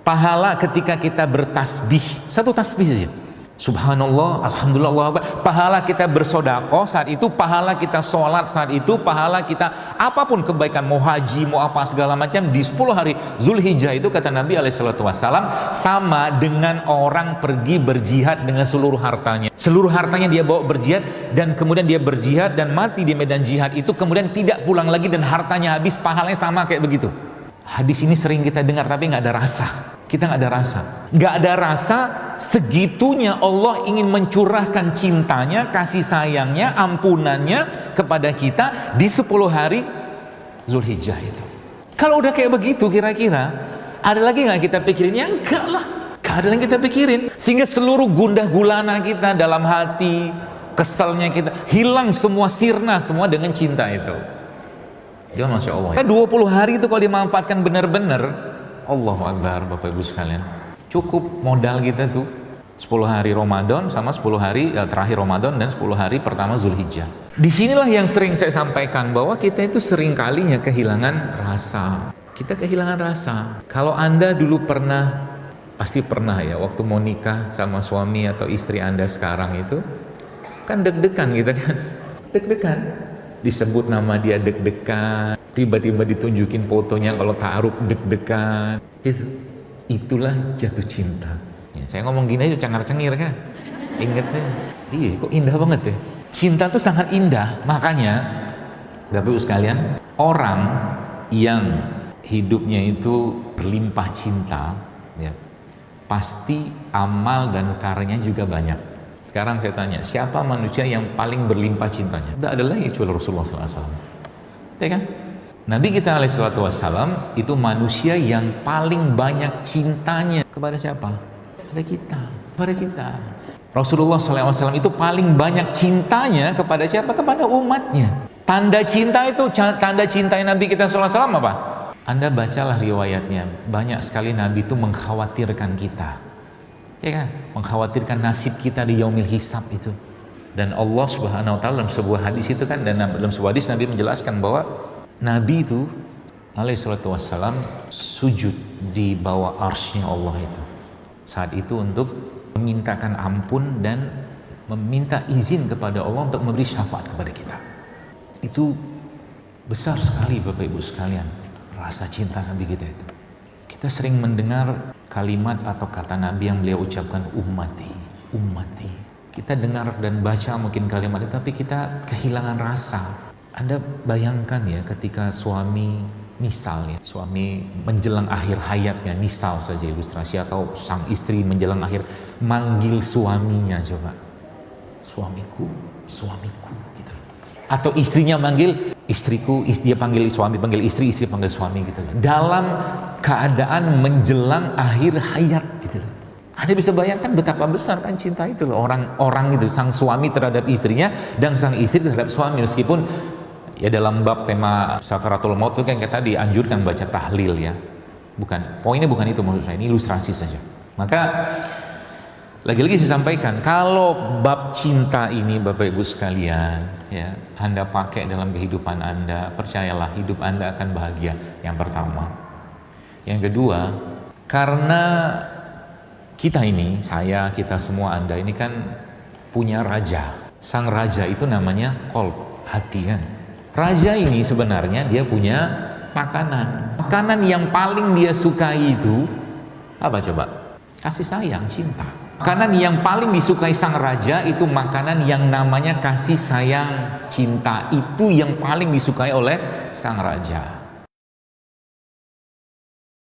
Pahala ketika kita bertasbih, satu tasbih saja. Subhanallah, alhamdulillah, Allahu Akbar. Pahala kita bersedekah saat itu, pahala kita sholat saat itu, pahala kita apapun kebaikan, mau haji, mau apa segala macam di 10 hari Zulhijjah itu kata Nabi SAW sama dengan orang pergi berjihad dengan seluruh hartanya. Seluruh hartanya dia bawa berjihad dan kemudian dia berjihad dan mati di medan jihad itu, kemudian tidak pulang lagi dan hartanya habis, pahalanya sama kayak begitu. Hadis ini sering kita dengar tapi nggak ada rasa. Kita nggak ada rasa, nggak ada rasa segitunya Allah ingin mencurahkan cintanya, kasih sayangnya, ampunannya kepada kita di 10 hari Zulhijjah itu. Kalau udah kayak begitu kira-kira ada lagi nggak kita pikirin? Ya enggak lah, nggak ada yang kita pikirin. Sehingga seluruh gundah gulana kita dalam hati, keselnya kita hilang semua, sirna semua dengan cinta itu. Ya Masya Allah. 20 hari itu kalau dimanfaatkan benar-benar, Allahu Akbar Bapak Ibu sekalian, cukup modal kita tuh 10 hari Ramadan sama 10 hari terakhir Ramadan dan 10 hari pertama Zulhijjah. Disinilah yang sering saya sampaikan bahwa kita itu sering kalinya kehilangan rasa. Kita kehilangan rasa. Kalau Anda dulu pernah, pasti pernah ya, waktu mau nikah sama suami atau istri Anda sekarang itu kan deg-degan gitu kan, deg-degan. Disebut nama dia deg-degan, tiba-tiba ditunjukin fotonya kalau ta'aruf deg-degan. Itulah jatuh cinta ya, saya ngomong gini aja cengar-cengir kan, ingetnya iya kok indah banget ya, cinta tuh sangat indah. Makanya Bapak Ibu sekalian, orang yang hidupnya itu berlimpah cinta ya, pasti amal dan karyanya juga banyak. Sekarang saya tanya, siapa manusia yang paling berlimpah cintanya? Tidak ada lagi kecuali Rasulullah SAW. Ya kan? Nabi kita SAW itu manusia yang paling banyak cintanya kepada siapa? Kepada kita. Kepada kita. Rasulullah SAW itu paling banyak cintanya kepada siapa? Kepada umatnya. Tanda cinta itu, tanda cinta Nabi kita SAW apa? Anda bacalah riwayatnya. Banyak sekali Nabi itu mengkhawatirkan kita. Ya kan? Mengkhawatirkan nasib kita di yaumil hisab itu. Dan Allah Subhanahu wa taala dalam sebuah hadis itu kan, dan dalam sebuah hadis Nabi menjelaskan bahwa Nabi itu alaihi salatu wassalam sujud di bawah arsy-Nya Allah itu. Saat itu untuk memintakan ampun dan meminta izin kepada Allah untuk memberi syafaat kepada kita. Itu besar sekali Bapak Ibu sekalian, rasa cinta Nabi kita itu. Kita sering mendengar kalimat atau kata Nabi yang beliau ucapkan, ummati, ummati. Kita dengar dan baca mungkin kalimat itu, tapi kita kehilangan rasa. Anda bayangkan ya, ketika suami, misalnya suami menjelang akhir hayatnya, misal saja ilustrasi, atau sang istri menjelang akhir manggil suaminya, coba, suamiku, suamiku gitu. Atau istrinya manggil istriku, dia panggil suami, panggil istri, istri panggil suami gitu. Dalam keadaan menjelang akhir hayat gitu. Anda bisa bayangkan betapa besar kan cinta itu loh, orang itu, sang suami terhadap istrinya dan sang istri terhadap suami. Meskipun ya dalam bab tema sakaratul maut itu kan kita dianjurkan baca tahlil ya. Bukan, poinnya bukan itu maksud saya, ini ilustrasi saja. Maka lagi-lagi saya sampaikan, kalau bab cinta ini Bapak Ibu sekalian ya, Anda pakai dalam kehidupan Anda, percayalah hidup Anda akan bahagia. Yang pertama. Yang kedua, karena kita ini, saya, kita semua, Anda ini kan punya raja. Sang raja itu namanya qalb, hati kan. Raja ini sebenarnya dia punya makanan. Makanan yang paling dia sukai itu apa coba? Kasih sayang, cinta. Makanan yang paling disukai sang raja itu makanan yang namanya kasih sayang, cinta. Itu yang paling disukai oleh sang raja.